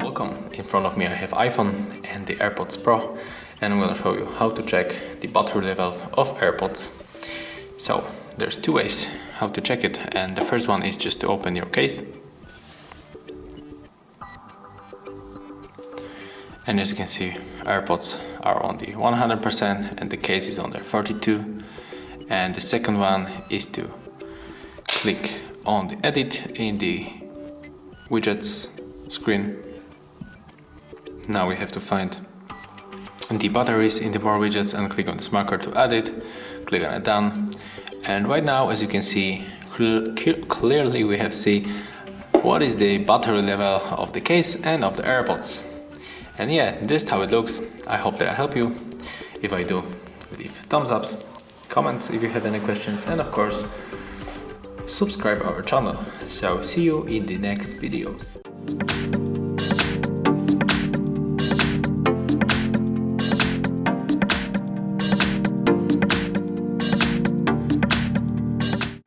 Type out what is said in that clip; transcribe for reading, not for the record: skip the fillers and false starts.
Welcome. In front of me I have iPhone and the AirPods Pro, and I'm going to show you how to check the battery level of AirPods. So there's two ways how to check it, and the first one is just to open your case. And as you can see, AirPods are on the 100% and the case is on the 32. And the second one is to click on the edit in the widgets screen. Now we have to find the batteries in the more widgets and click on this marker to add it. Click on it done. And right now, as you can see, clearly we have see what is the battery level of the case and of the AirPods. And yeah, this is how it looks. I hope that I help you. If I do, leave thumbs ups, comments if you have any questions, and of course, subscribe our channel. So see you in the next videos.